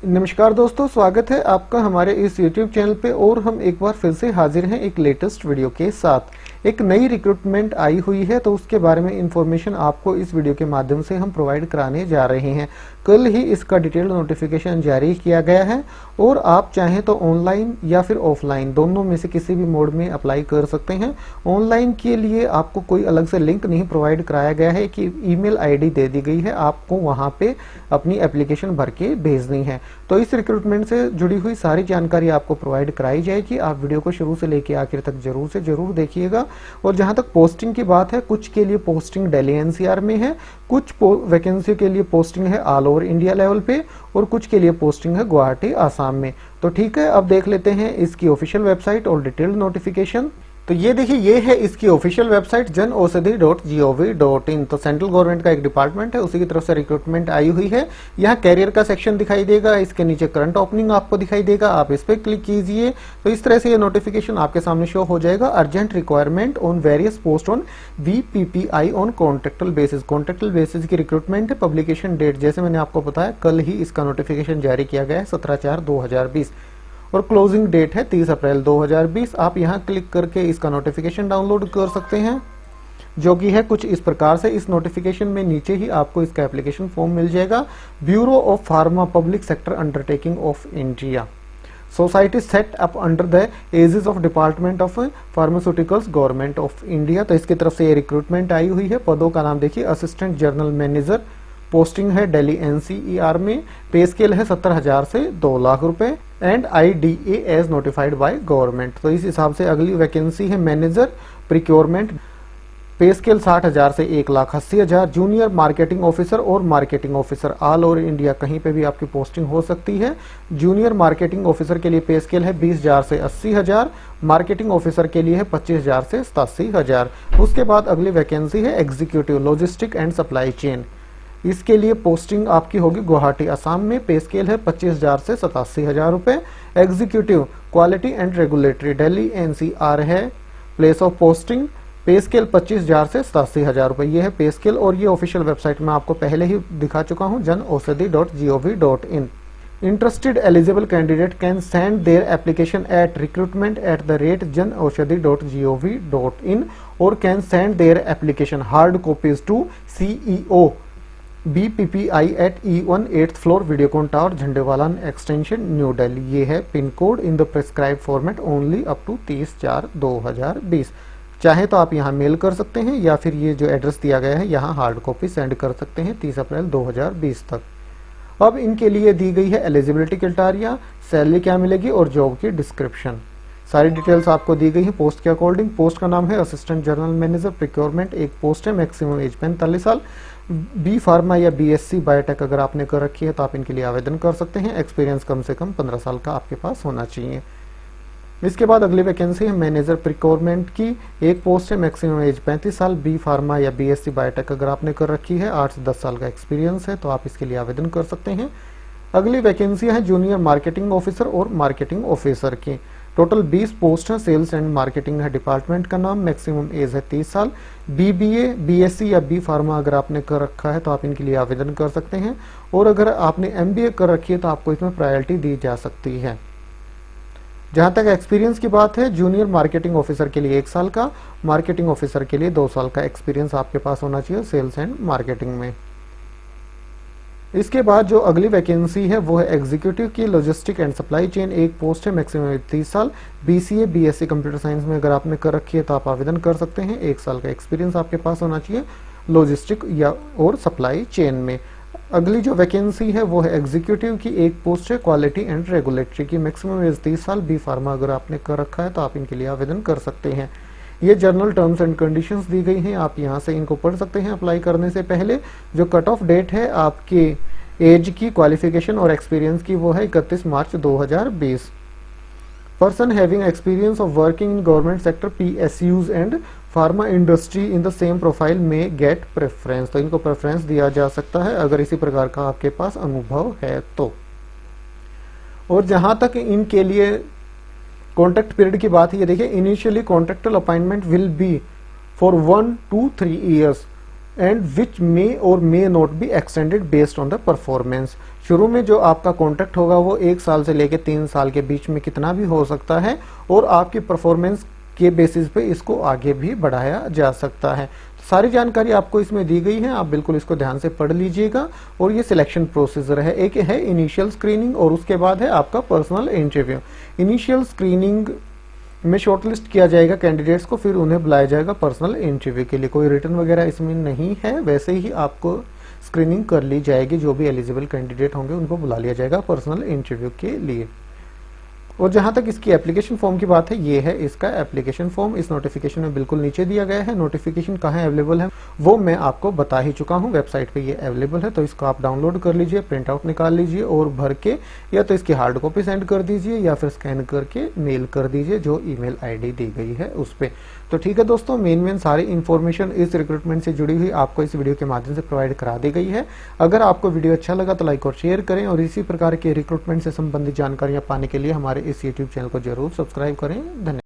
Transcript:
नमस्कार दोस्तों, स्वागत है आपका हमारे इस YouTube चैनल पे। और हम एक बार फिर से हाजिर हैं एक लेटेस्ट वीडियो के साथ। एक नई रिक्रूटमेंट आई हुई है, तो उसके बारे में इंफॉर्मेशन आपको इस वीडियो के माध्यम से हम प्रोवाइड कराने जा रहे हैं। कल ही इसका डिटेल्ड नोटिफिकेशन जारी किया गया है और आप चाहें तो ऑनलाइन या फिर ऑफलाइन दोनों में से किसी भी मोड में अप्लाई कर सकते हैं। ऑनलाइन के लिए आपको कोई अलग से लिंक नहीं प्रोवाइड कराया गया है कि ईमेल आईडी दे दी गई है, आपको वहां पे अपनी एप्लीकेशन भर के भेजनी है। तो इस रिक्रूटमेंट से जुड़ी हुई सारी जानकारी आपको प्रोवाइड कराई जाएगी। आप वीडियो को शुरू से लेकर आखिर तक जरूर से जरूर देखिएगा। और जहां तक पोस्टिंग की बात है, कुछ के लिए पोस्टिंग दिल्ली एनसीआर में है, कुछ वैकेंसी के लिए पोस्टिंग है ऑल ओवर इंडिया लेवल पे, और कुछ के लिए पोस्टिंग है गुवाहाटी आसाम में। तो ठीक है, अब देख लेते हैं इसकी ऑफिशियल वेबसाइट और डिटेल्ड नोटिफिकेशन। तो ये देखिए, ये है इसकी ऑफिशियल वेबसाइट janaushadhi.gov.in। तो सेंट्रल गवर्नमेंट का एक डिपार्टमेंट है, उसी की तरफ से रिक्रूटमेंट आई हुई है। यहाँ कैरियर का सेक्शन दिखाई देगा, इसके नीचे करंट ओपनिंग आपको दिखाई देगा, आप इस पर क्लिक कीजिए तो इस तरह से ये नोटिफिकेशन आपके सामने शो हो जाएगा। Urgent requirement on various post on VPPI on contractual basis. Contractual basis की रिक्रूटमेंट है। पब्लिकेशन डेट जैसे मैंने आपको बताया, कल ही इसका नोटिफिकेशन जारी किया गया है 17/4/2020 और क्लोजिंग डेट है 30 अप्रैल 2020। आप यहां क्लिक करके इसका नोटिफिकेशन डाउनलोड कर सकते हैं, जो कि है कुछ इस प्रकार से। इस नोटिफिकेशन में नीचे ही आपको इसका एप्लीकेशन फॉर्म मिल जाएगा। Bureau of Pharma Public Sector Undertaking of India, society set up under the aegis of Department of Pharmaceuticals Government of India. तो इसकी तरफ से ये रिक्रूटमेंट आई हुई है। पदों का नाम देखिए, असिस्टेंट जनरल मैनेजर, पोस्टिंग है दिल्ली NCER में। पे स्केल है 70,000 से 2 लाख रुपए and IDA as notified by government. तो इस हिसाब से अगली वैकेंसी है मैनेजर प्रिक्योरमेंट। पे स्केल 60,000 से 1,80,000। जूनियर मार्केटिंग ऑफिसर और marketing officer all over India कहीं पे भी आपकी पोस्टिंग हो सकती है। जूनियर मार्केटिंग ऑफिसर के लिए पे स्केल है 20,000 से 80,000। मार्केटिंग ऑफिसर के लिए है 25,000 से 87,000। उसके बाद अगली वैकेंसी है executive logistic and supply chain. इसके लिए पोस्टिंग आपकी होगी गुवाहाटी आसाम में। पे स्केल है 25,000 से 87,000 रुपए। Executive quality and regulatory Delhi NCR है प्लेस ऑफ पोस्टिंग। पे स्केल 25,000 से 87,000 रुपए, ये है पे स्केल। और ये ऑफिशियल वेबसाइट में आपको पहले ही दिखा चुका हूं, janaushadhi.gov.in। Interested eligible candidate can send their application at recruitment@janaushadhi.gov.in और can send their application hard copies to CEO BPPI at E1 8th floor Videocon tower, Jhandewala extension, New Delhi. ये है pin code in the prescribe format only up to 30/4/2020। चाहे तो आप यहाँ mail कर सकते हैं या फिर ये जो एड्रेस दिया गया है यहाँ हार्ड कॉपी सेंड कर सकते हैं 30 अप्रैल 2020 तक। अब इनके लिए दी गई है एलिजिबिलिटी क्राइटेरिया, सैलरी क्या मिलेगी और जॉब की डिस्क्रिप्शन, सारी डिटेल्स आपको दी गई है पोस्ट के अकॉर्डिंग। पोस्ट का नाम है असिस्टेंट जनरल मैनेजर प्रिक्योरमेंट, एक पोस्ट है, मैक्सिमम एज 45 साल। बी फार्मा या BSc बायोटेक अगर आपने कर रखी है तो आप इनके लिए आवेदन कर सकते हैं। एक्सपीरियंस कम से कम 15 साल का आपके पास होना चाहिए। इसके बाद अगली वैकेंसी है मैनेजर प्रिक्योरमेंट की, एक पोस्ट है, मैक्सिमम एज 35 साल। बी फार्मा या BSc बायोटेक अगर आपने कर रखी है, 8 से 10 साल का एक्सपीरियंस है तो आप इसके लिए आवेदन कर सकते हैं। अगली वैकेंसी है जूनियर मार्केटिंग ऑफिसर और मार्केटिंग ऑफिसर की। टोटल 20 पोस्ट है। सेल्स एंड मार्केटिंग है डिपार्टमेंट का नाम। मैक्सिमम एज है 30 साल। BBA BSc या बी फार्मा अगर आपने कर रखा है तो आप इनके लिए आवेदन कर सकते हैं। और अगर आपने MBA कर रखी है तो आपको इसमें प्रायोरिटी दी जा सकती है। जहां तक एक्सपीरियंस की बात है, जूनियर मार्केटिंग ऑफिसर के लिए 1 साल का, मार्केटिंग ऑफिसर के लिए 2 साल का एक्सपीरियंस आपके पास होना चाहिए सेल्स एंड मार्केटिंग में। इसके बाद जो अगली वैकेंसी है वो है एग्जीक्यूटिव की, लॉजिस्टिक एंड सप्लाई चेन, एक पोस्ट है, मैक्सिमम 30 साल। BCA BSc कंप्यूटर साइंस में अगर आपने कर रखी है तो आप आवेदन कर सकते हैं। 1 साल का एक्सपीरियंस आपके पास होना चाहिए लॉजिस्टिक या और सप्लाई चेन में। अगली जो वैकेंसी है वो है एग्जीक्यूटिव की, एक पोस्ट है, क्वालिटी एंड रेगुलेटरी की, मैक्सिमम एज 30 साल। बी फार्मा अगर आपने कर रखा है तो आप इनके लिए आवेदन कर सकते हैं। ये जनरल टर्म्स एंड कंडीशंस दी गई हैं, आप यहाँ से इनको पढ़ सकते हैं अप्लाई करने से पहले। जो कट ऑफ डेट है आपके एज की, क्वालिफिकेशन और एक्सपीरियंस की वो है 31 मार्च 2020। Person having experience of working in government sector PSUs and pharma industry in the same profile में गेट प्रेफरेंस। तो इनको प्रेफरेंस दिया जा सकता है अगर इसी प्रकार का आपके पास अनुभव है तो। और जहां तक इनके लिए कॉन्ट्रैक्ट पीरियड की बात है, ये देखिए, initially contractual appointment will be for 1 to 3 years and which may और may not be extended based on the performance. शुरू में जो आपका कॉन्ट्रैक्ट होगा वो 1 साल से लेकर 3 साल के बीच में कितना भी हो सकता है, और आपकी परफॉर्मेंस के बेसिस पे इसको आगे भी बढ़ाया जा सकता है। सारी जानकारी आपको इसमें दी गई है, आप बिल्कुल इसको ध्यान से पढ़ लीजिएगा। और ये सिलेक्शन प्रोसीजर है, एक है इनिशियल स्क्रीनिंग और उसके बाद है आपका पर्सनल इंटरव्यू। इनिशियल स्क्रीनिंग में शॉर्टलिस्ट किया जाएगा कैंडिडेट्स को, फिर उन्हें बुलाया जाएगा पर्सनल इंटरव्यू के लिए। कोई रिटर्न वगैरह इसमें नहीं है, वैसे ही आपको स्क्रीनिंग कर ली जाएगी। जो भी एलिजिबल कैंडिडेट होंगे उनको बुला लिया जाएगा पर्सनल इंटरव्यू के लिए। और जहां तक इसकी एप्लीकेशन फॉर्म की बात है, ये है इसका एप्लीकेशन फॉर्म। इस नोटिफिकेशन में बिल्कुल नीचे दिया गया है। नोटिफिकेशन कहाँ अवेलेबल है वो मैं आपको बता ही चुका हूँ, वेबसाइट पे ये अवेलेबल है। तो इसको आप डाउनलोड कर लीजिए, प्रिंट आउट निकाल लीजिए और भर के या तो इसकी हार्ड कॉपी सेंड कर दीजिए या फिर स्कैन करके मेल कर दीजिए जो ईमेल आईडी दी गई है उस पर। तो ठीक है दोस्तों, मेन सारी इन्फॉर्मेशन इस रिक्रूटमेंट से जुड़ी हुई आपको इस वीडियो के माध्यम से प्रोवाइड करा दी गई है। अगर आपको वीडियो अच्छा लगा तो लाइक और शेयर करें, और इसी प्रकार के रिक्रूटमेंट से संबंधित जानकारियां पाने के लिए हमारे इस यूट्यूब चैनल को जरूर सब्सक्राइब करें। धन्यवाद।